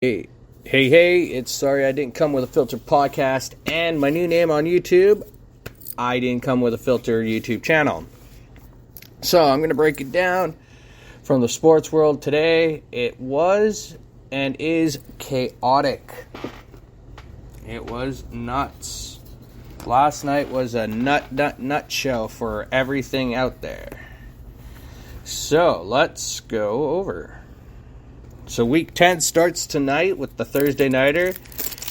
Hey, it's Sorry I Didn't Come With a Filter podcast and my new name on YouTube, I Didn't Come With a Filter YouTube channel. So I'm going to break it down from the sports world today. It was and is chaotic. It was nuts. Last night was a nut show for everything out there. So let's go over. So week 10 starts tonight with the Thursday Nighter.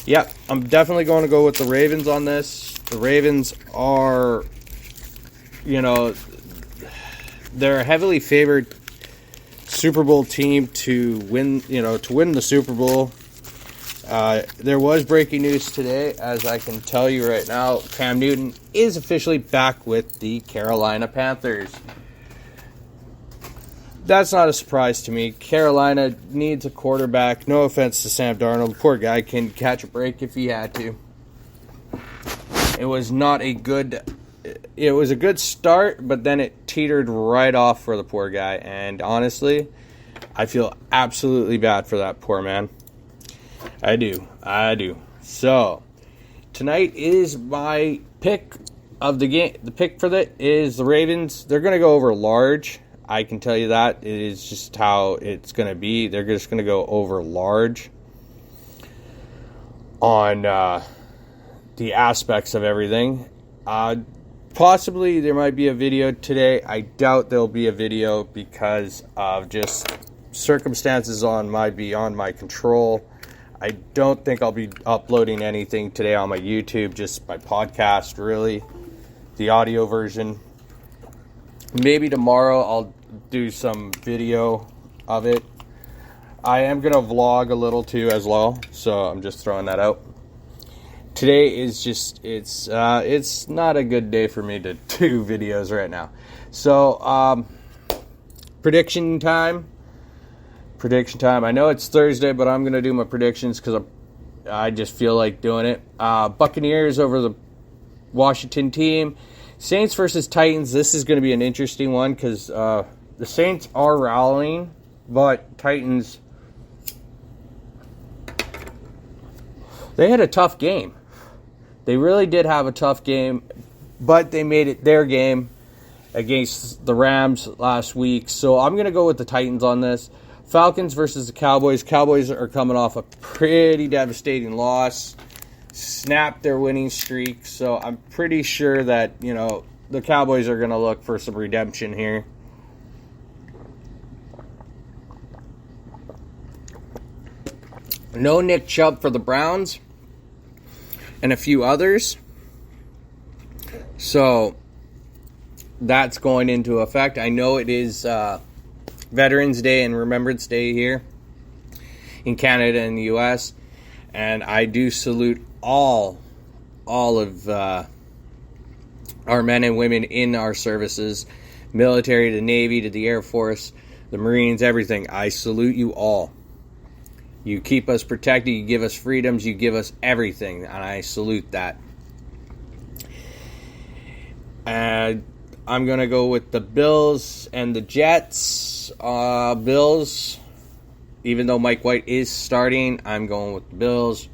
Yep, I'm definitely going to go with the Ravens on this. The Ravens are, they're a heavily favored Super Bowl team to win the Super Bowl. There was breaking news today, as I can tell you right now. Cam Newton is officially back with the Carolina Panthers. That's not a surprise to me. Carolina needs a quarterback. No offense to Sam Darnold. Poor guy can catch a break if he had to. It was a good start, but then it teetered right off for the poor guy. And honestly, I feel absolutely bad for that poor man. I do. So, tonight is my pick of the game. The pick for that is the Ravens. They're going to go over large. I can tell you that. It is just how it's going to be. They're just going to go over large on the aspects of everything. Possibly there might be a video today. I doubt there'll be a video because of just circumstances beyond my control. I don't think I'll be uploading anything today on my YouTube, just my podcast, really. The audio version. Maybe tomorrow I'll do some video of it. I am going to vlog a little too as well, so I'm just throwing that out. Today is just, it's not a good day for me to do videos right now. So, prediction time. I know it's Thursday, but I'm going to do my predictions because I just feel like doing it. Buccaneers over the Washington team. Saints versus Titans. This is going to be an interesting one because the Saints are rallying, but Titans, they had a tough game. They really did have a tough game, but they made it their game against the Rams last week. So I'm going to go with the Titans on this. Falcons versus the Cowboys. Cowboys are coming off a pretty devastating loss. Snapped their winning streak, so I'm pretty sure that, the Cowboys are going to look for some redemption here. No Nick Chubb for the Browns and a few others. So that's going into effect. I know it is Veterans Day and Remembrance Day here in Canada and the U.S., and I do salute all of our men and women in our services, military, the Navy, to the Air Force, the Marines, everything. I salute you all. You keep us protected, you give us freedoms, you give us everything, and I salute that. And I'm going to go with the Bills and the Jets. Bills, even though Mike White is starting, I'm going with the Bills.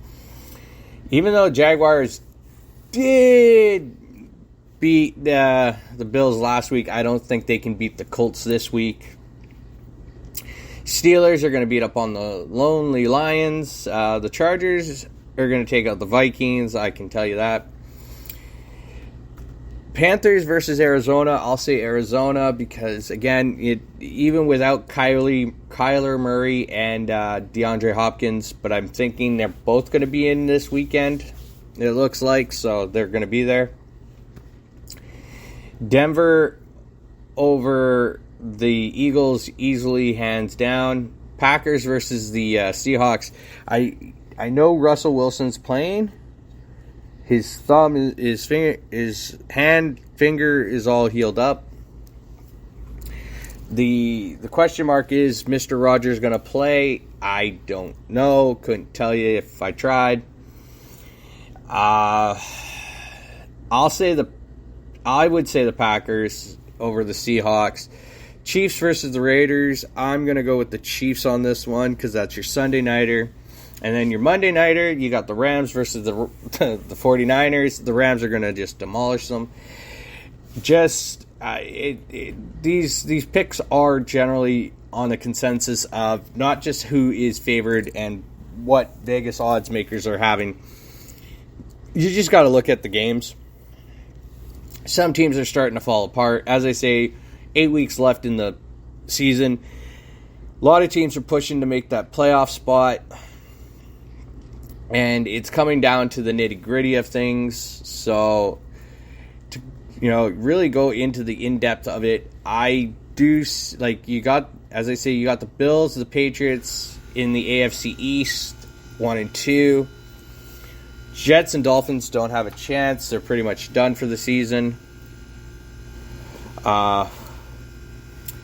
Even though Jaguars did beat the Bills last week, I don't think they can beat the Colts this week. Steelers are going to beat up on the Lonely Lions. The Chargers are going to take out the Vikings, I can tell you that. Panthers versus Arizona. I'll say Arizona because, again, even without Kyler Murray and DeAndre Hopkins, but I'm thinking they're both going to be in this weekend, it looks like, so they're going to be there. Denver over the Eagles easily, hands down. Packers versus the Seahawks. I know Russell Wilson's playing. His thumb, his finger is all healed up. The question mark is, Mr. Rogers going to play? I don't know. Couldn't tell you if I tried. I would say the Packers over the Seahawks. Chiefs versus the Raiders. I'm going to go with the Chiefs on this one because that's your Sunday nighter. And then your Monday nighter, you got the Rams versus the 49ers. The Rams are going to just demolish them. Just these picks are generally on the consensus of not just who is favored and what Vegas odds makers are having. You just got to look at the games. Some teams are starting to fall apart. As I say, 8 weeks left in the season. A lot of teams are pushing to make that playoff spot. And it's coming down to the nitty-gritty of things. So, to, really go into the in-depth of it, I do, you got, as I say, you got the Bills, the Patriots in the AFC East, 1 and 2. Jets and Dolphins don't have a chance. They're pretty much done for the season. You're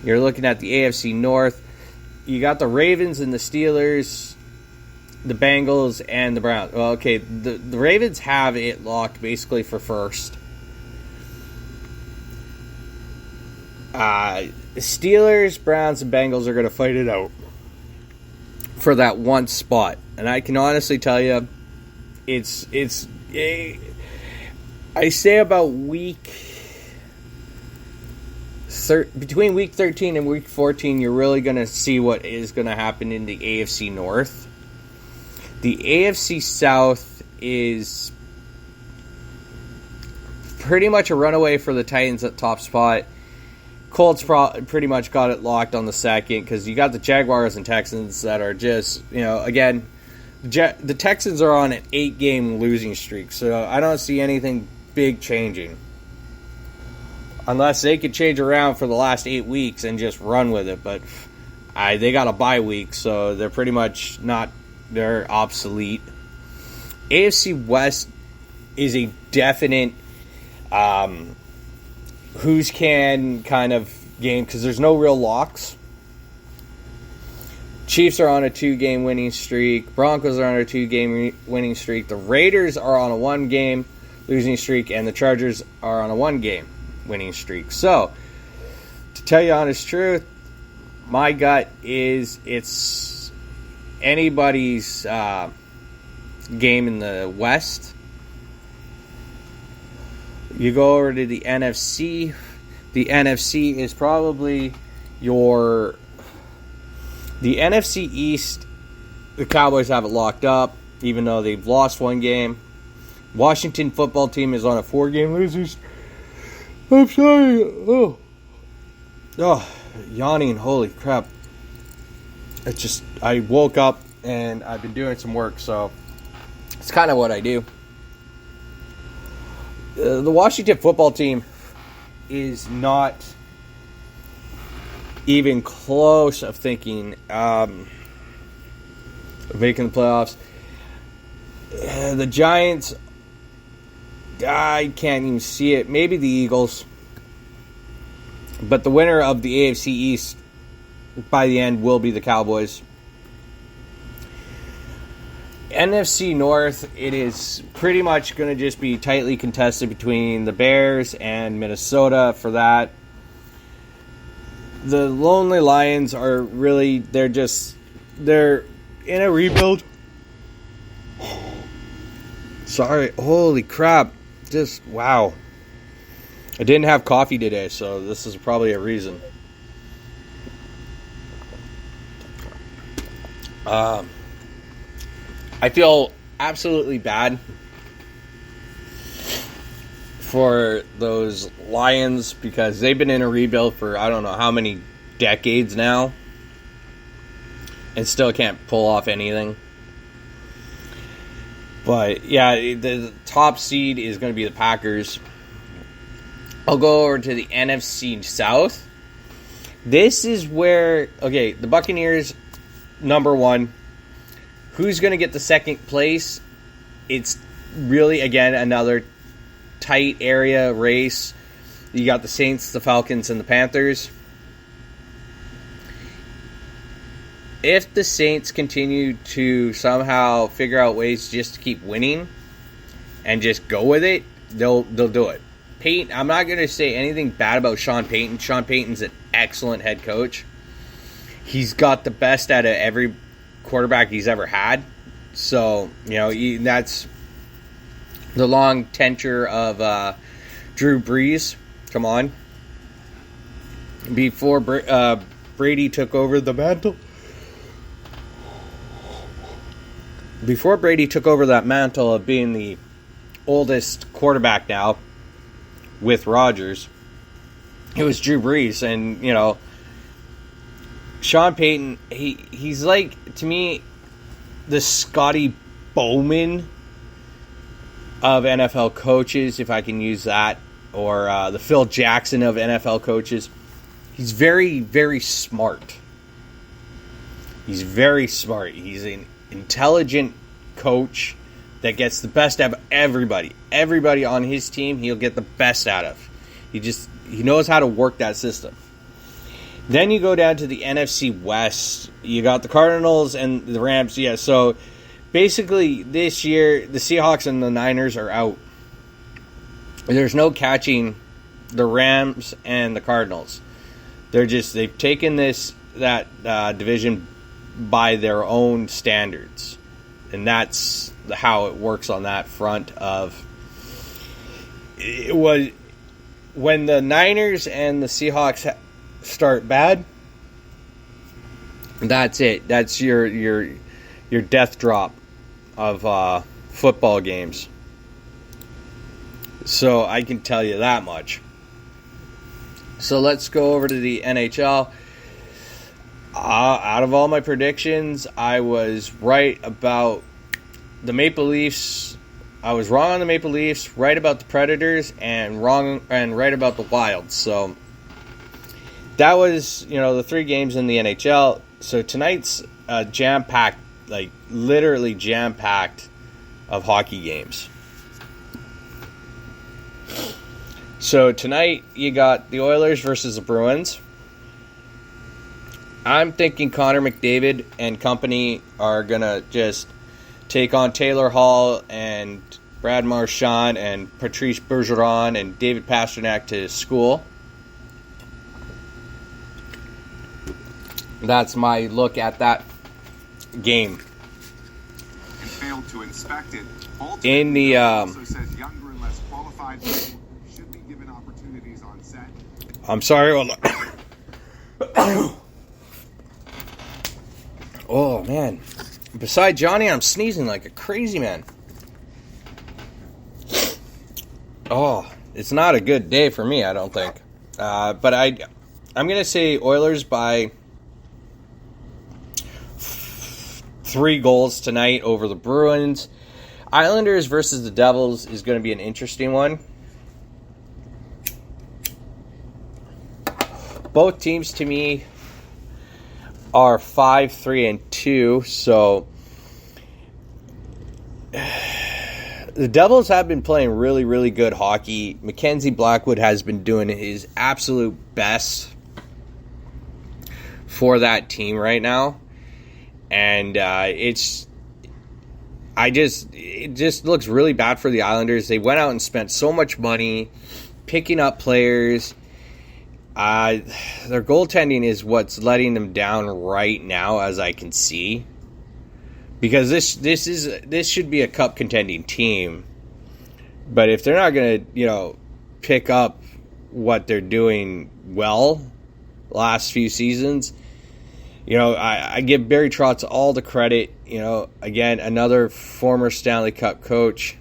looking at the AFC North. You got the Ravens and the Steelers, the Bengals, and the Browns. Well, okay, the Ravens have it locked basically for first. Steelers, Browns, and Bengals are going to fight it out for that one spot. And I can honestly tell you, I say about between week 13 and week 14, you're really going to see what is going to happen in the AFC North. The AFC South is pretty much a runaway for the Titans at top spot. Colts pretty much got it locked on the second because you got the Jaguars and Texans that are just, again, the Texans are on an 8-game losing streak, so I don't see anything big changing. Unless they could change around for the last 8 weeks and just run with it, but they got a bye week, so they're pretty much they're obsolete. AFC West is a definite who's can kind of game because there's no real locks. Chiefs are on a 2-game winning streak. Broncos are on a 2-game winning streak. The Raiders are on a 1-game losing streak, and the Chargers are on a 1-game winning streak. So, to tell you honest truth, my gut is it's anybody's game in the West. You go over to the NFC. The NFC is probably the NFC East. The Cowboys have it locked up, even though they've lost 1 game. Washington football team is on a 4-game losing streak. I'm sorry. Oh, yawning. Holy crap. I woke up and I've been doing some work, so it's kind of what I do. The Washington football team is not even close of thinking of making the playoffs. The Giants, I can't even see it. Maybe the Eagles. But the winner of the AFC East by the end will be the Cowboys. NFC North, it is pretty much going to just be tightly contested between the Bears and Minnesota for that. The Lonely Lions are really, they're in a rebuild. Sorry, holy crap. Just, wow. I didn't have coffee today, so this is probably a reason. I feel absolutely bad for those Lions because they've been in a rebuild for I don't know how many decades now and still can't pull off anything. But yeah, the top seed is going to be the Packers. I'll go over to the NFC South. This is where, the Buccaneers, number 1. Who's going to get the second place? It's really, again, another tight area race. You got the Saints, the Falcons, and the Panthers. If the Saints continue to somehow figure out ways just to keep winning and just go with it, they'll do it. Peyton, I'm not going to say anything bad about Sean Payton. Sean Payton's an excellent head coach. He's got the best out of every quarterback he's ever had. So, that's the long tenure of Drew Brees. Come on. Before Brady took over the mantle. Before Brady took over that mantle of being the oldest quarterback now with Rodgers, it was Drew Brees. And, Sean Payton, he's like, to me, the Scotty Bowman of NFL coaches, if I can use that, or the Phil Jackson of NFL coaches. He's very, very smart. He's very smart. He's an intelligent coach that gets the best out of everybody. Everybody on his team, he'll get the best out of. He knows how to work that system. Then you go down to the NFC West. You got the Cardinals and the Rams. Yeah, so basically this year, the Seahawks and the Niners are out. There's no catching the Rams and the Cardinals. They've taken that division by their own standards. And that's how it works on that front of it was when the Niners and the Seahawks start bad. That's it. That's your death drop of football games. So I can tell you that much. So let's go over to the NHL. Out of all my predictions, I was right about the Maple Leafs. I was wrong on the Maple Leafs, right about the Predators, and right about the Wild. So that was, the 3 games in the NHL. So tonight's jam-packed, like literally jam-packed of hockey games. So tonight you got the Oilers versus the Bruins. I'm thinking Connor McDavid and company are going to just take on Taylor Hall and Brad Marchand and Patrice Bergeron and David Pastrnak to school. That's my look at that game. And failed to inspect it. In the also says younger and less qualified people should be given opportunities on set. I'm sorry. Oh man. Beside Johnny, I'm sneezing like a crazy man. Oh, it's not a good day for me, I don't think. But I'm going to say Oilers by 3 goals tonight over the Bruins. Islanders versus the Devils is going to be an interesting one. Both teams, to me, are 5-3-2, so the Devils have been playing really, really good hockey. Mackenzie Blackwood has been doing his absolute best for that team right now, and it just looks really bad for the Islanders. They went out and spent so much money picking up players. Their goaltending is what's letting them down right now, as I can see. Because this should be a cup contending team, but if they're not going to pick up what they're doing well last few seasons, I give Barry Trotz all the credit. Again, another former Stanley Cup coach,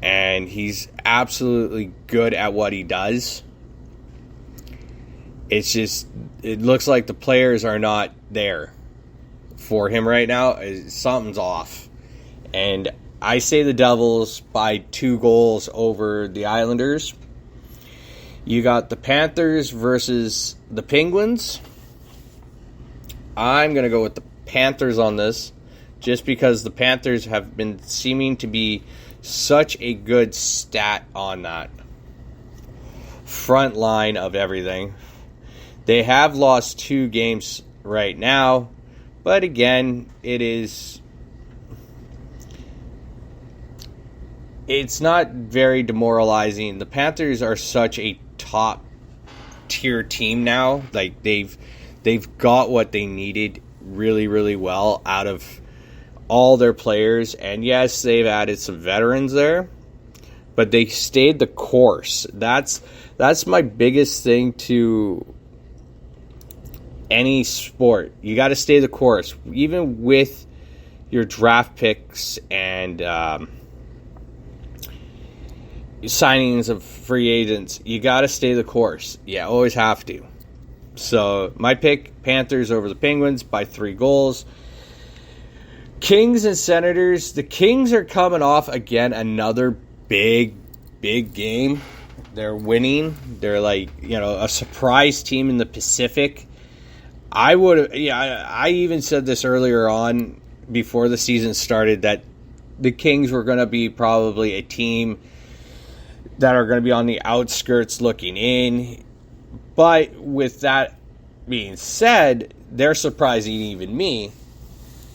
and he's absolutely good at what he does. It's just, it looks like the players are not there for him right now. Something's off. And I say the Devils by 2 goals over the Islanders. You got the Panthers versus the Penguins. I'm going to go with the Panthers on this, just because the Panthers have been seeming to be such a good stat on that front line of everything. They have lost 2 games right now, but again, it's not very demoralizing. The Panthers are such a top tier team now. Like they've got what they needed really, really well out of all their players. And yes, they've added some veterans there, but they stayed the course. That's my biggest thing to any sport. You got to stay the course, even with your draft picks and signings of free agents. You got to stay the course. You always have to. So my pick, Panthers over the Penguins by 3 goals. Kings and Senators. The Kings are coming off again another big game. They're winning. They're like, a surprise team in the Pacific. I even said this earlier on before the season started that the Kings were going to be probably a team that are going to be on the outskirts looking in. But with that being said, they're surprising even me.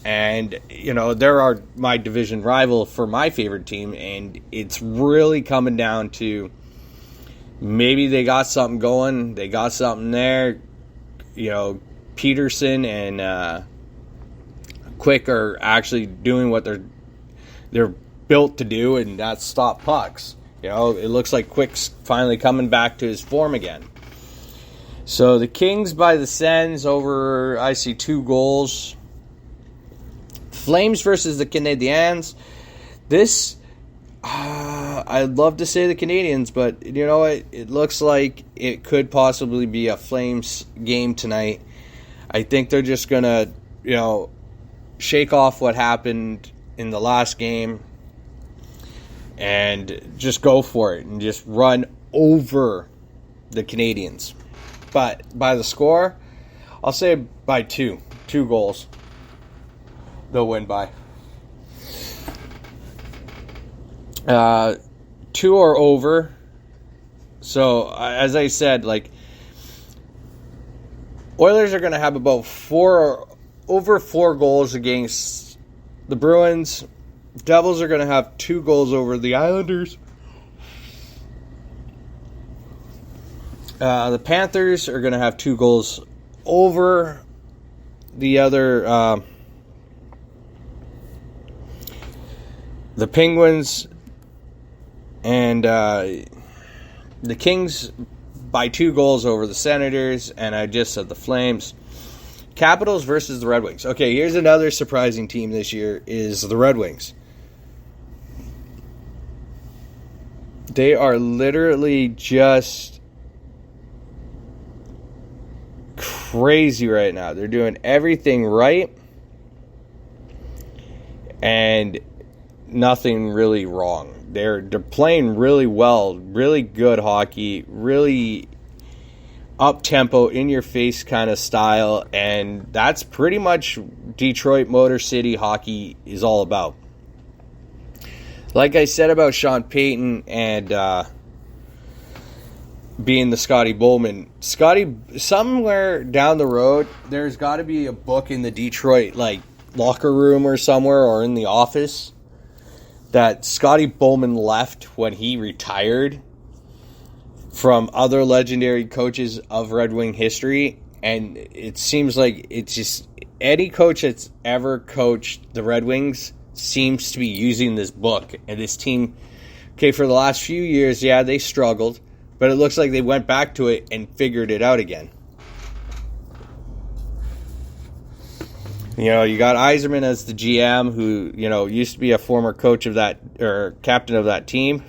And, they're my division rival for my favorite team. And it's really coming down to maybe they got something going. They got something there. Peterson and Quick are actually doing what they're built to do, and that's stop pucks. It looks like Quick's finally coming back to his form again. So the Kings by the Sens over, I see 2 goals. Flames versus the Canadiens. This, I'd love to say the Canadiens, but you know what? It looks like it could possibly be a Flames game tonight. I think they're just going to, shake off what happened in the last game and just go for it and just run over the Canadiens. But by the score, I'll say by 2 goals. They'll win by 2 or over. So as I said, Oilers are going to have about over 4 goals against the Bruins. Devils are going to have 2 goals over the Islanders. The Panthers are going to have 2 goals over the other. The Penguins and the Kings by 2 goals over the Senators, and I just said the Flames. Capitals versus the Red Wings. Okay, here's another surprising team this year is the Red Wings. They are literally just crazy right now. They're doing everything right and nothing really wrong. They're playing really well, really good hockey, really up-tempo, in-your-face kind of style, and that's pretty much Detroit Motor City hockey is all about. Like I said about Sean Payton and being the Scotty Bowman, somewhere down the road, there's got to be a book in the Detroit locker room or somewhere or in the office that Scotty Bowman left when he retired from other legendary coaches of Red Wing history. And it seems like it's just any coach that's ever coached the Red Wings seems to be using this book. And this team, for the last few years, they struggled, but it looks like they went back to it and figured it out again. You got Yzerman as the GM who, used to be a former coach of that or captain of that team.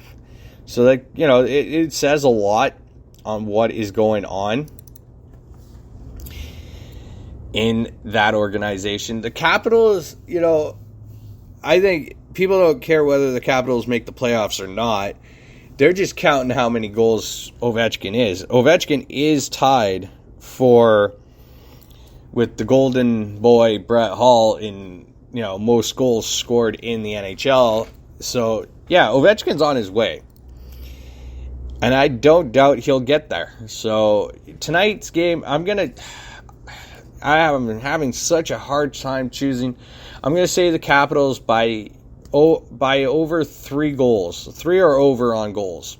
So it says a lot on what is going on in that organization. The Capitals, I think people don't care whether the Capitals make the playoffs or not. They're just counting how many goals Ovechkin is. Ovechkin is tied with the golden boy Brett Hull in, most goals scored in the NHL. So, Ovechkin's on his way. And I don't doubt he'll get there. So, tonight's game, I'm having such a hard time choosing. I'm going to say the Capitals by over 3 goals. 3 or over on goals.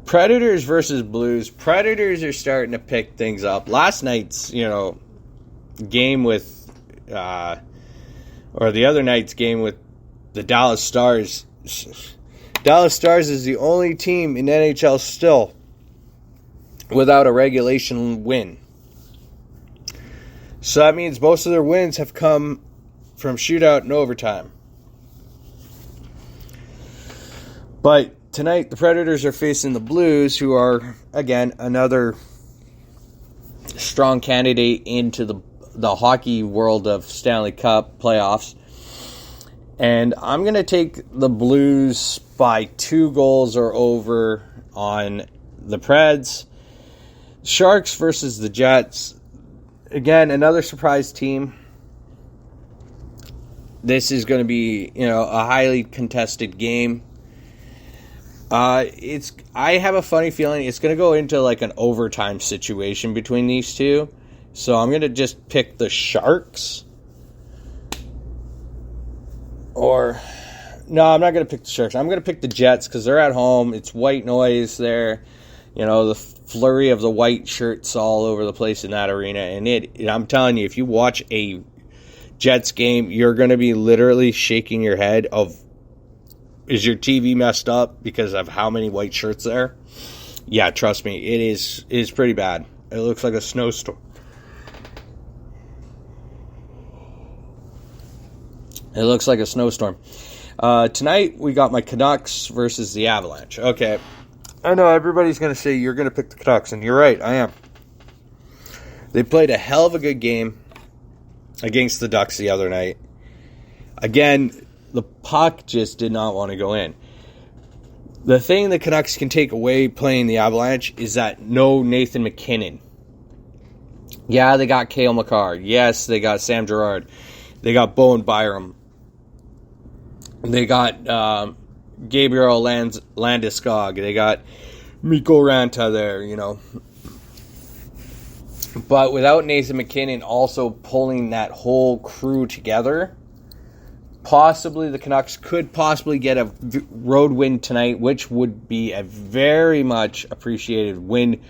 Predators versus Blues. Predators are starting to pick things up. Last night's, game with or the other night's game with the Dallas Stars. Dallas Stars is the only team in NHL still without a regulation win. So that means most of their wins have come from shootout and overtime. But tonight, the Predators are facing the Blues, who are, again, another strong candidate into the hockey world of Stanley Cup playoffs. And I'm going to take the Blues by 2 goals or over on the Preds. Sharks versus the Jets. Again, another surprise team. This is going to be, a highly contested game. I have a funny feeling it's going to go into like an overtime situation between these two. So I'm going to just pick the Sharks. No, I'm not going to pick the Sharks. I'm going to pick the Jets because they're at home. It's white noise there. The flurry of the white shirts all over the place in that arena. And I'm telling you, if you watch a Jets game, you're going to be literally shaking your head of, is your TV messed up because of how many white shirts there? Yeah, trust me, it is pretty bad. It looks like a snowstorm. It looks like a snowstorm. Tonight, we got my Canucks versus the Avalanche. Okay, I know everybody's going to say you're going to pick the Canucks, and you're right, I am. They played a hell of a good game against the Ducks the other night. Again, the puck just did not want to go in. The thing the Canucks can take away playing the Avalanche is that no Nathan McKinnon. Yeah, they got Cale Makar. Yes, they got Sam Girard. They got Bowen Byram. They got Gabriel Landeskog. They got Mikko Ranta there, But without Nathan McKinnon also pulling that whole crew together, possibly the Canucks could possibly get a road win tonight, which would be a very much appreciated win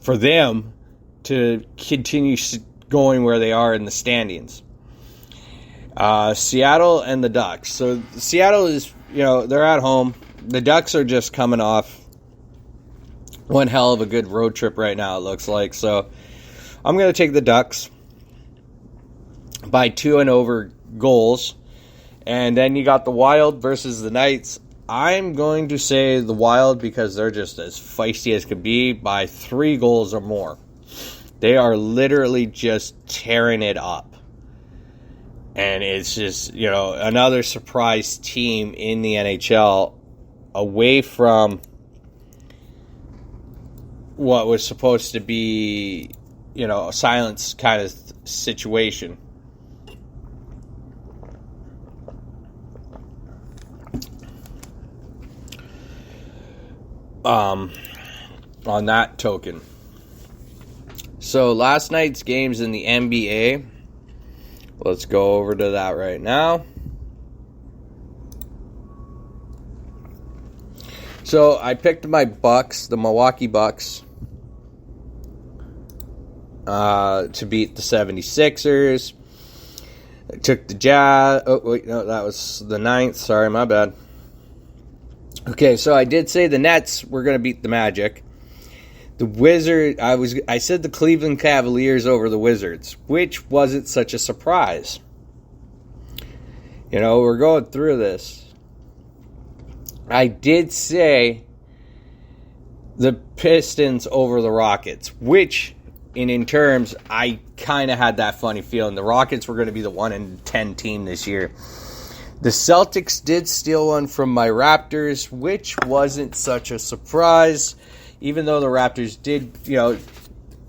for them to continue going where they are in the standings. Seattle and the Ducks. So Seattle is, they're at home. The Ducks are just coming off one hell of a good road trip right now, it looks like. So I'm going to take the Ducks by 2 and over goals. And then you got the Wild versus the Knights. I'm going to say the Wild because they're just as feisty as could be by 3 goals or more. They are literally just tearing it up. And it's just, another surprise team in the NHL away from what was supposed to be, a silence kind of situation. On that token. So last night's games in the NBA. Let's go over to that right now. So I picked my Bucks, the Milwaukee Bucks, to beat the 76ers. I took the Jazz. Oh, wait, no, that was the 9th. Sorry, my bad. Okay, so I did say the Nets were going to beat the Magic. The Wizards, I said the Cleveland Cavaliers over the Wizards, which wasn't such a surprise. We're going through this. I did say the Pistons over the Rockets, which, in terms, I kind of had that funny feeling. The Rockets were going to be the 1-10 team this year. The Celtics did steal one from my Raptors, which wasn't such a surprise. Even though the Raptors did,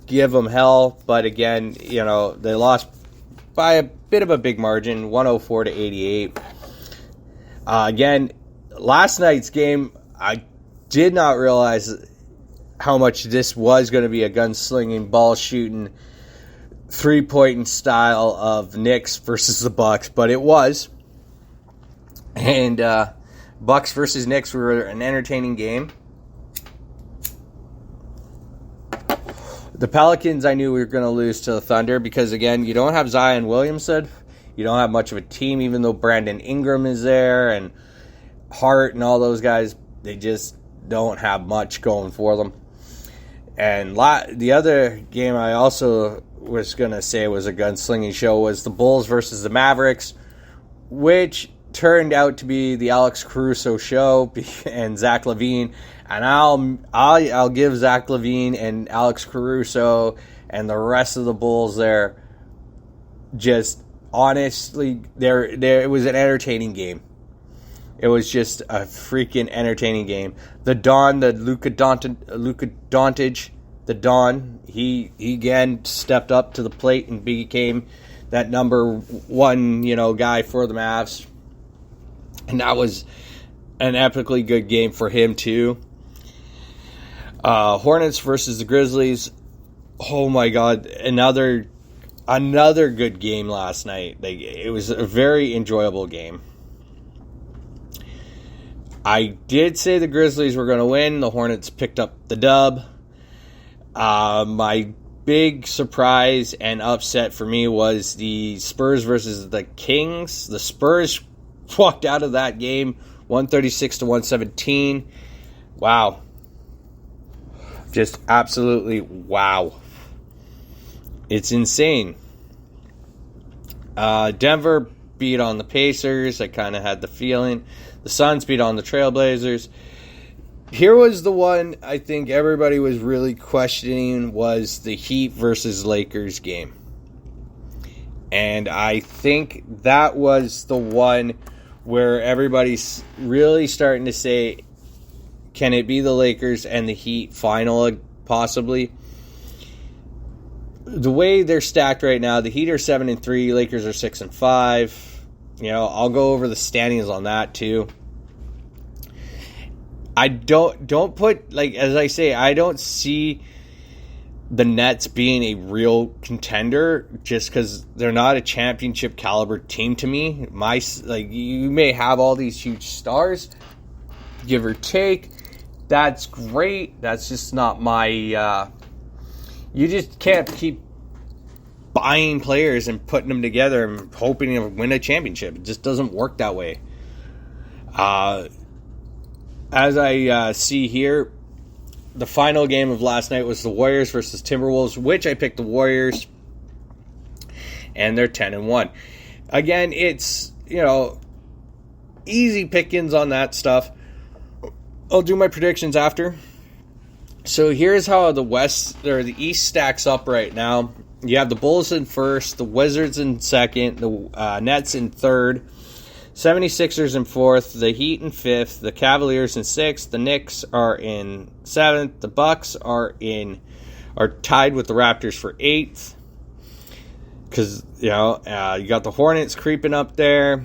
give them hell. But again, they lost by a bit of a big margin, 104-88. Again, last night's game, I did not realize how much this was going to be a gunslinging, ball-shooting, three-pointing style of Knicks versus the Bucks. But it was. And Bucks versus Knicks were an entertaining game. The Pelicans, I knew we were going to lose to the Thunder because, again, you don't have Zion Williamson. You don't have much of a team, even though Brandon Ingram is there and Hart and all those guys. They just don't have much going for them. And the other game I also was going to say was a gunslinging show was the Bulls versus the Mavericks, which turned out to be the Alex Caruso show and Zach LaVine. And I'll give Zach LaVine and Alex Caruso and the rest of the Bulls there, just honestly, it was an entertaining game. It was just a freaking entertaining game. The Luka Doncic, the Don, he again stepped up to the plate and became that number one, guy for the Mavs. And that was an epically good game for him too. Hornets versus the Grizzlies. Oh my God, another good game last night. It was a very enjoyable game. I did say the Grizzlies were going to win. The Hornets picked up the dub. My big surprise and upset for me was the Spurs versus the Kings. The Spurs walked out of that game 136-117. Wow. Just absolutely wow. It's insane. Denver beat on the Pacers. I kind of had the feeling. The Suns beat on the Trailblazers. Here was the one I think everybody was really questioning, was the Heat versus Lakers game. And I think that was the one where everybody's really starting to say, can it be the Lakers and the Heat final possibly? The way they're stacked right now, the Heat are 7-3, Lakers are 6-5. I'll go over the standings on that too. I don't put, as I say, I don't see the Nets being a real contender just because they're not a championship caliber team to me. You may have all these huge stars, give or take. That's great. That's just not my. You just can't keep buying players and putting them together and hoping to win a championship. It just doesn't work that way. As I see here, the final game of last night was the Warriors versus Timberwolves, which I picked the Warriors, and they're 10-1. Again, it's, easy pickings on that stuff. I'll do my predictions after. So here's how the East stacks up right now. You have the Bulls in first, the Wizards in second, the Nets in third, 76ers in fourth, the Heat in fifth, the Cavaliers in sixth, the Knicks are in seventh, the Bucks are tied with the Raptors for eighth. Because you got the Hornets creeping up there.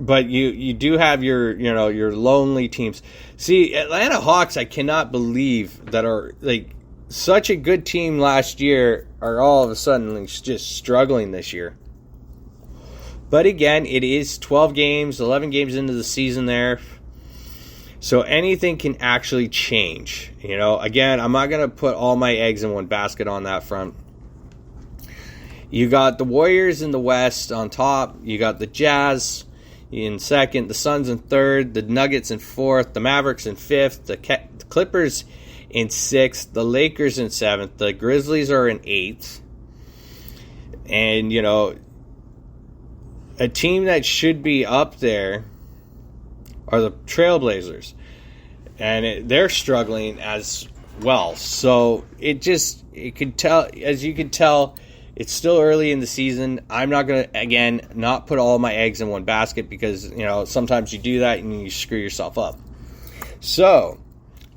But you do have your lonely teams. See, Atlanta Hawks, I cannot believe that are such a good team last year are all of a sudden just struggling this year. But again, it is 12 games, 11 games into the season there. So anything can actually change. Again, I'm not going to put all my eggs in one basket on that front. You got the Warriors in the West on top. You got the Jazz in second, the Suns in third, the Nuggets in fourth, the Mavericks in fifth, the Clippers in sixth, the Lakers in seventh, the Grizzlies are in eighth. And, a team that should be up there are the Trailblazers. And they're struggling as well. So as you can tell, it's still early in the season. I'm not going to, again, not put all my eggs in one basket because, sometimes you do that and you screw yourself up. So,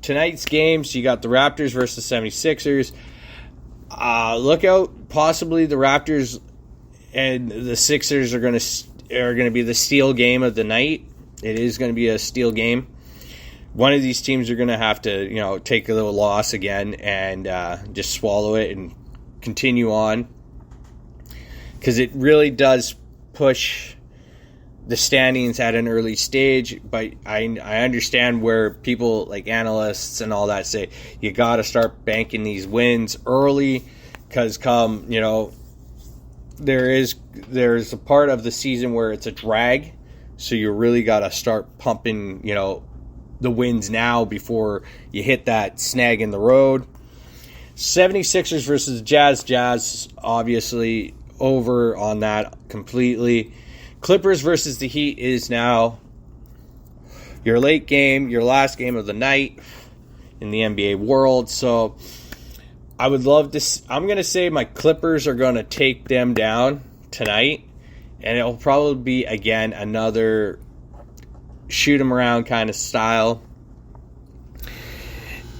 tonight's games, you got the Raptors versus 76ers. Look out, possibly the Raptors and the Sixers are going to be the steal game of the night. It is going to be a steal game. One of these teams are going to have to, take a little loss again and just swallow it and continue on. Because it really does push the standings at an early stage. But I understand where people like analysts and all that say you got to start banking these wins early. Because come, there's a part of the season where it's a drag, so you really got to start pumping, the wins now before you hit that snag in the road. 76ers versus Jazz. Jazz obviously over on that completely. Clippers versus the Heat is now your late game, your last game of the night in the NBA world. So I would love to. I'm going to say my Clippers are going to take them down tonight, and it'll probably be again another shoot 'em around kind of style.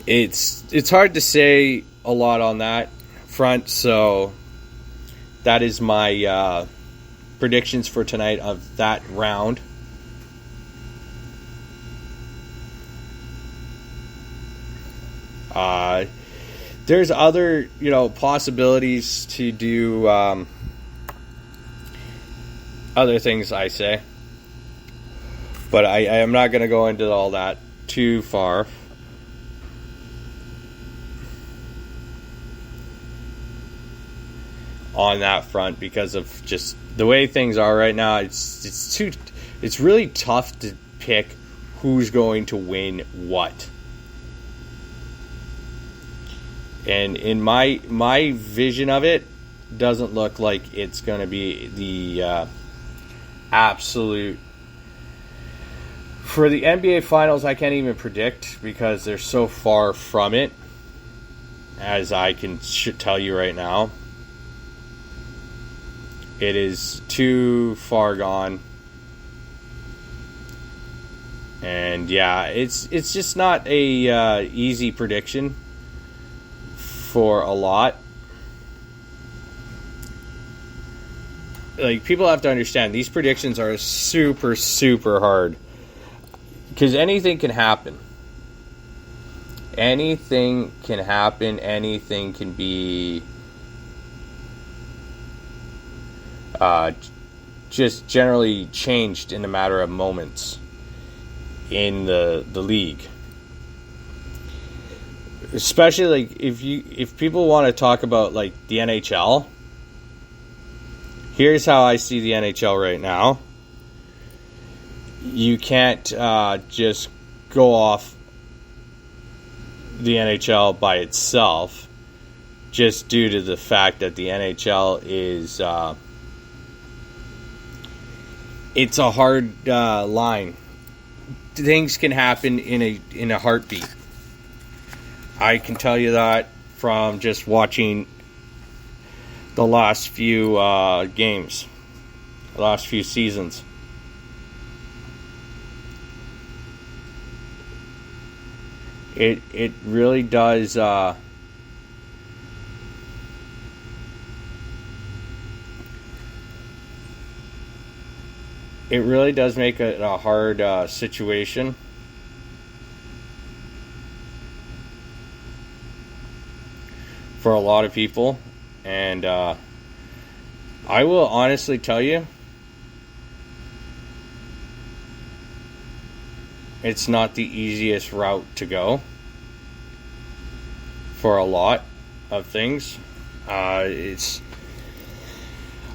It's hard to say a lot on that front, so that is my predictions for tonight of that round. There's other, possibilities to do other things, I say. But I am not going to go into all that too far. On that front, because of just the way things are right now, it's really tough to pick who's going to win what. And in my vision of it, doesn't look like it's going to be the absolute. For the NBA Finals, I can't even predict because they're so far from it, as I can tell you right now. It is too far gone. And yeah, it's just not a easy prediction for a lot. Like, people have to understand, these predictions are super, super hard. Because anything can happen. Anything can happen. Anything can be just generally changed in a matter of moments in the league. Especially like if people want to talk about like the NHL, here's how I see the NHL right now. You can't just go off the NHL by itself, just due to the fact that the NHL is it's a hard line. Things can happen in a heartbeat. I can tell you that from just watching the last few games, the last few seasons. It really does. It really does make it a hard situation. For a lot of people. And I will honestly tell you, it's not the easiest route to go for a lot of things. I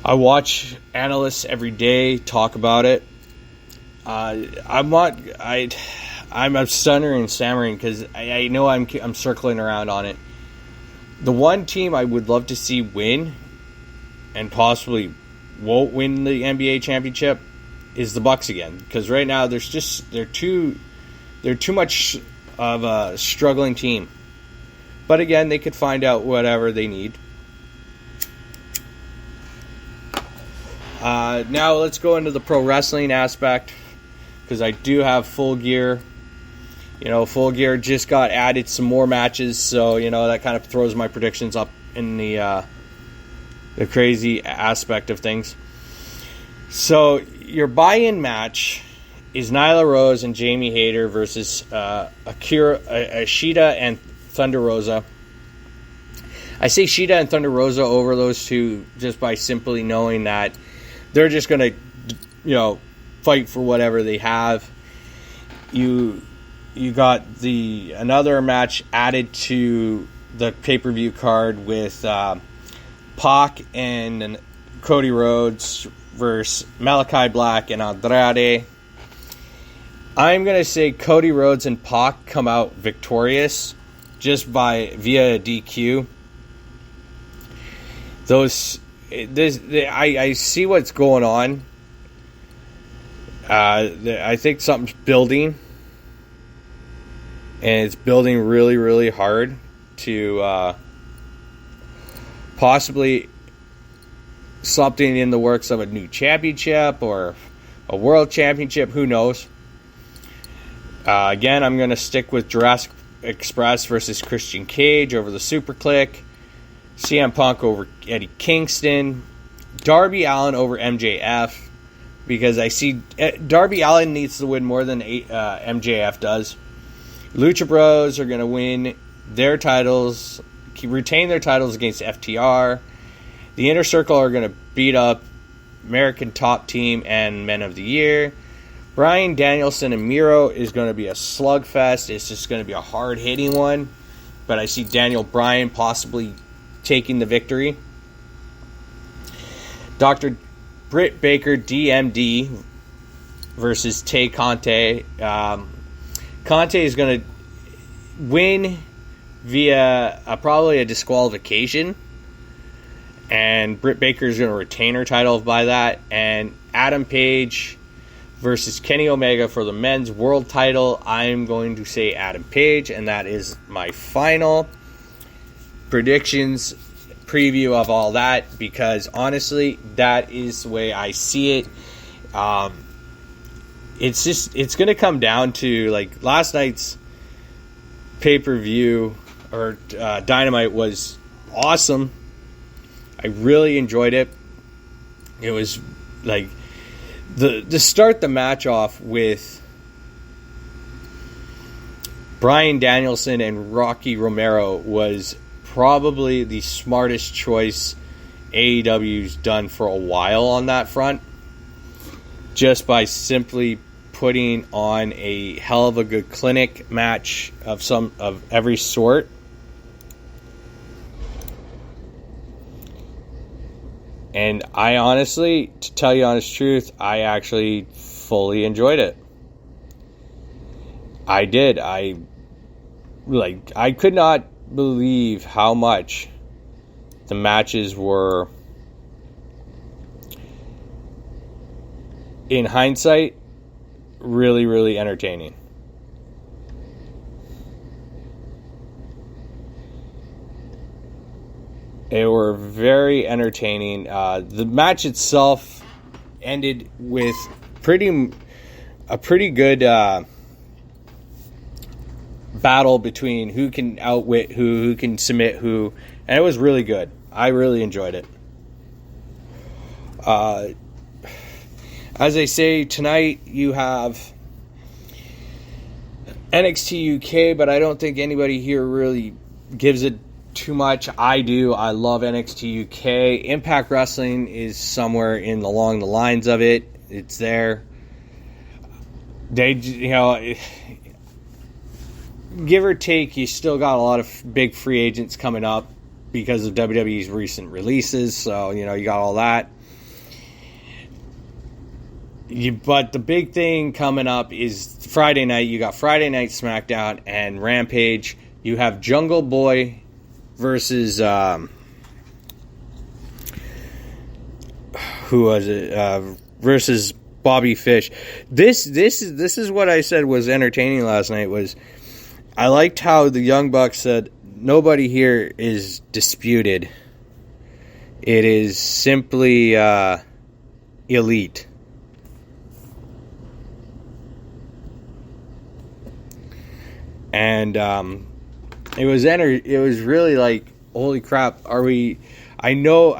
watch analysts every day talk about it. I'm stuttering and stammering because I know I'm circling around on it. The one team I would love to see win, and possibly won't win the NBA championship, is the Bucks again. Because right now they're too much of a struggling team. But again, they could find out whatever they need. Now let's go into the pro wrestling aspect, because I do have Full Gear. Full Gear just got added some more matches, so that kind of throws my predictions up in the crazy aspect of things. So your buy-in match is Nyla Rose and Jamie Hayter versus Ashita and Thunder Rosa. I say Shida and Thunder Rosa over those two just by simply knowing that they're just going to, fight for whatever they have. You got another match added to the pay-per-view card with Pac and Cody Rhodes versus Malachi Black and Andrade. I'm going to say Cody Rhodes and Pac come out victorious just via DQ. I see what's going on. I think something's building, and it's building really, really hard to possibly something in the works of a new championship or a world championship. Who knows? Again, I'm going to stick with Jurassic Express versus Christian Cage over the Super Click. CM Punk over Eddie Kingston. Darby Allin over MJF. Because I see Darby Allin needs to win more than MJF does. Lucha Bros are going to win their titles, retain their titles against FTR. The Inner Circle are going to beat up American Top Team and Men of the Year. Bryan Danielson and Miro is going to be a slugfest. It's just going to be a hard-hitting one. But I see Daniel Bryan possibly taking the victory. Dr. Britt Baker, DMD, versus Tay Conte. Conte is going to win via probably a disqualification. And Britt Baker is going to retain her title by that. And Adam Page versus Kenny Omega for the men's world title. I'm going to say Adam Page, and that is my final predictions preview of all that, because honestly, that is the way I see it. It's going to come down to, like, last night's pay-per-view or Dynamite was awesome. I really enjoyed it. It was like to start the match off with Bryan Danielson and Rocky Romero was probably the smartest choice AEW's done for a while on that front, just by simply putting on a hell of a good clinic match of every sort. And I honestly, to tell you honest truth, I actually fully enjoyed it. I did. I could not believe how much the matches were, in hindsight, really, really entertaining. They were very entertaining. The match itself ended with a pretty good battle between who can outwit who can submit who, and it was really good. I really enjoyed it. As I say, tonight you have NXT UK, but I don't think anybody here really gives it too much. I do. I love NXT UK. Impact Wrestling is somewhere along the lines of it. It's there. They, give or take, you still got a lot of big free agents coming up because of WWE's recent releases. So, you got all that. But the big thing coming up is Friday night. You got Friday Night SmackDown and Rampage. You have Jungle Boy versus who was it? Versus Bobby Fish. This is what I said was entertaining last night. Was I liked how the Young Bucks said nobody here is disputed. It is simply elite. And it was really like, holy crap, I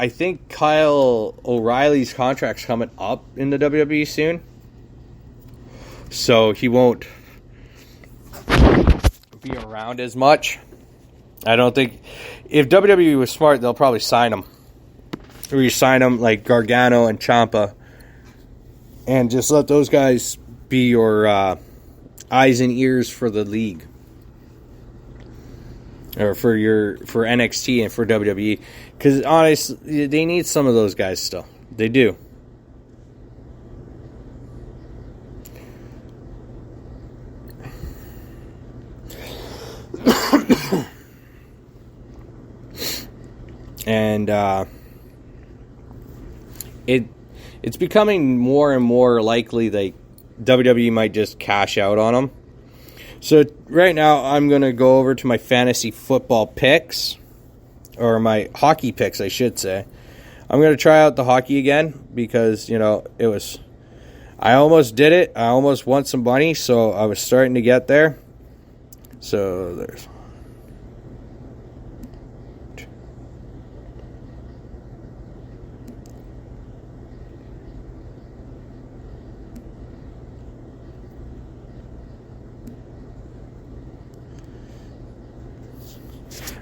think Kyle O'Reilly's contract's coming up in the WWE soon. So he won't be around as much. I don't think, if WWE was smart, they'll probably sign him. Re-sign him like Gargano and Ciampa. And just let those guys be your eyes and ears for the league. or for NXT and for WWE, because honestly, they need some of those guys still. They do. And it's becoming more and more likely that WWE might just cash out on them. So right now I'm going to go over to my fantasy football picks, or my hockey picks, I should say. I'm going to try out the hockey again because, I almost did it. I almost won some money, so I was starting to get there. So there's...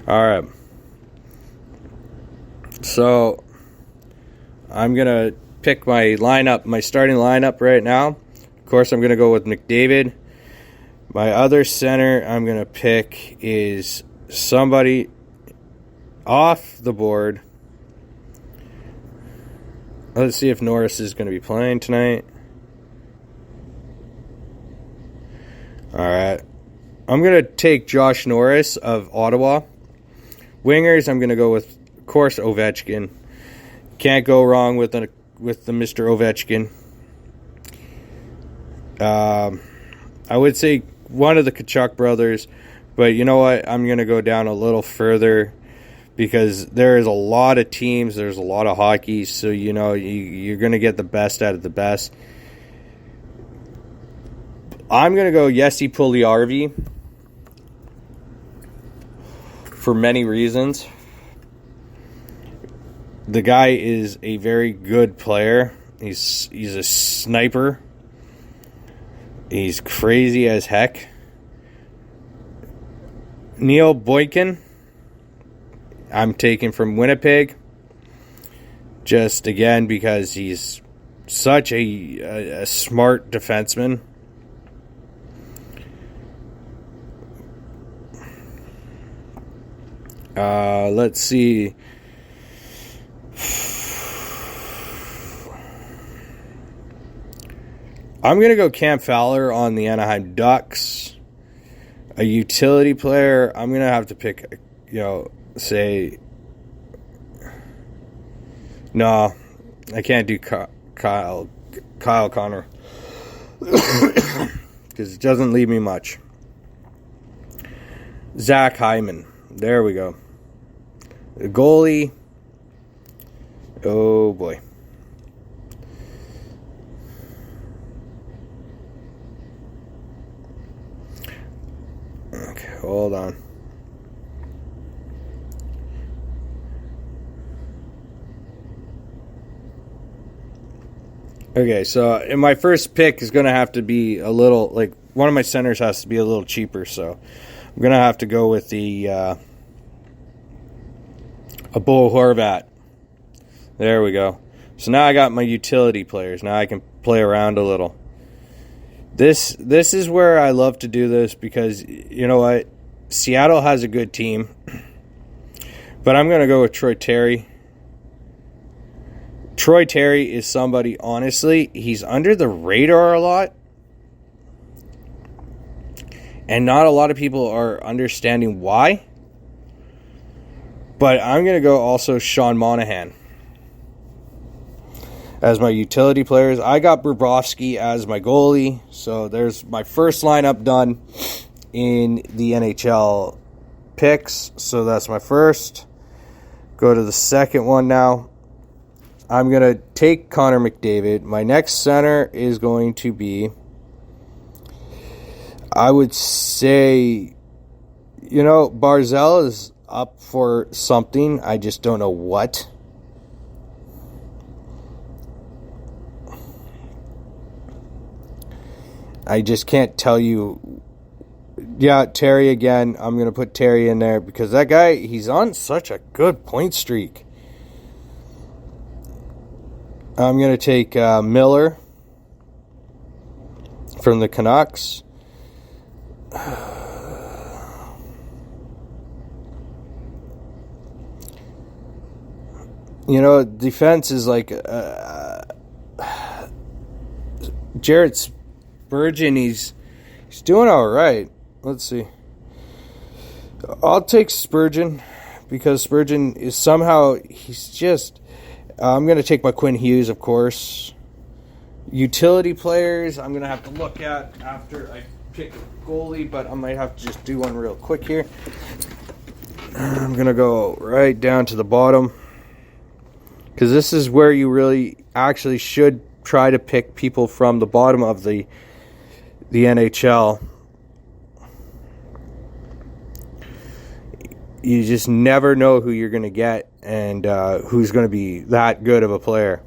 All right. So I'm going to pick my starting lineup right now. Of course, I'm going to go with McDavid. My other center I'm going to pick is somebody off the board. Let's see if Norris is going to be playing tonight. All right. I'm going to take Josh Norris of Ottawa. Wingers, I'm going to go with, of course, Ovechkin. Can't go wrong with the Mr. Ovechkin. I would say one of the Kachuk brothers, but you know what? I'm going to go down a little further because there is a lot of teams. There's a lot of hockey, so you're going to get the best out of the best. I'm going to go Jesse Puljujarvi for many reasons. The guy is a very good player. He's a sniper. He's crazy as heck. Neil Boykin, I'm taking from Winnipeg. Just again because he's such a smart defenseman. Let's see. I'm going to go Cam Fowler on the Anaheim Ducks. A utility player, I'm going to have to pick, say... No, I can't do Kyle Connor. Because it doesn't leave me much. Zach Hyman. There we go. The goalie. Oh, boy. Okay, hold on. Okay, so in my first pick is going to have to be a little, one of my centers has to be a little cheaper, so I'm going to have to go with a Bo Horvat. There we go. So now I got my utility players. Now I can play around a little. This is where I love to do this because, you know what? Seattle has a good team. But I'm going to go with Troy Terry. Troy Terry is somebody, honestly, he's under the radar a lot. And not a lot of people are understanding why. But I'm going to go also Sean Monahan as my utility players. I got Bobrovsky as my goalie. So there's my first lineup done in the NHL picks. So that's my first. Go to the second one now. I'm going to take Connor McDavid. My next center is going to be, I would say, Barzal is up for something. I just don't know what. I just can't tell you. Yeah, Terry again. I'm going to put Terry in there because that guy, he's on such a good point streak. I'm going to take Miller from the Canucks. defense is like Jared Spurgeon. He's doing all right. Let's see. I'll take Spurgeon because Spurgeon is somehow he's just. I'm going to take my Quinn Hughes, of course. Utility players, I'm going to have to look at after I pick a goalie, but I might have to just do one real quick here. I'm going to go right down to the bottom because this is where you really actually should try to pick people from the bottom of the NHL. You just never know who you're going to get and who's going to be that good of a player.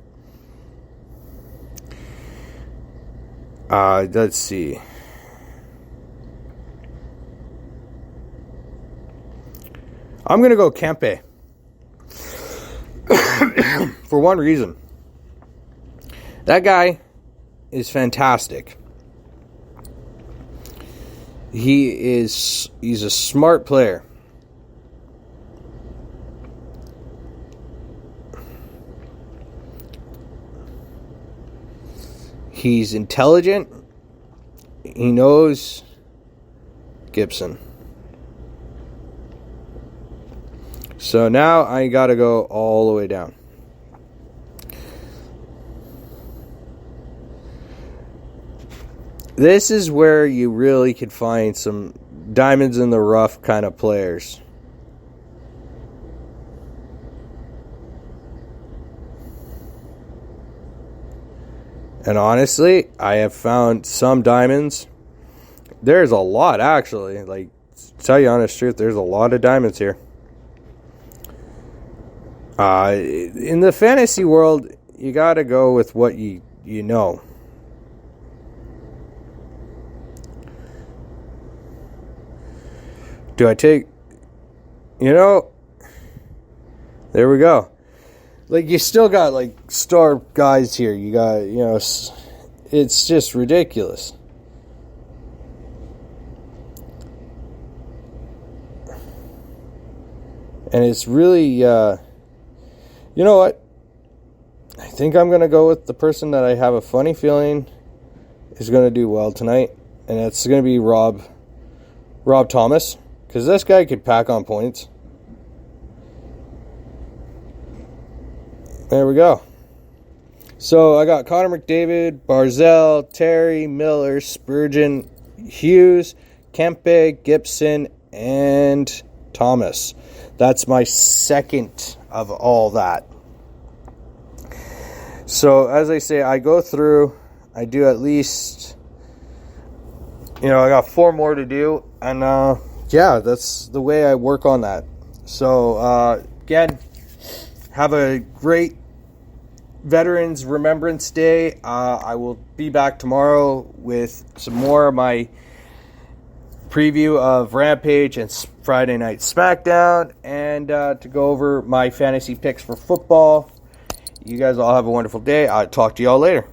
Let's see. I'm going to go Kempe. For one reason. That guy is fantastic. He's a smart player. He's intelligent. He knows Gibson. So now I got to go all the way down. This is where you really could find some diamonds in the rough kind of players. And honestly, I have found some diamonds. There's a lot, actually. Like, to tell you honest truth, there's a lot of diamonds here. In the fantasy world, you got to go with what you know. Do I take... there we go. Like, you still got, like, star guys here. You got, it's just ridiculous. And it's really, you know what? I think I'm going to go with the person that I have a funny feeling is going to do well tonight. And it's going to be Rob Thomas. Because this guy could pack on points. There we go. So I got Connor McDavid, Barzell, Terry, Miller, Spurgeon, Hughes, Kempe, Gibson, and Thomas. That's my second of all that. So as I say, I go through, I do at least, I got 4 more to do. And that's the way I work on that. So again, have a great Veterans Remembrance Day. I will be back tomorrow with some more of my preview of Rampage and Friday Night SmackDown, and to go over my fantasy picks for football. You guys all have a wonderful day. I'll talk to you all later.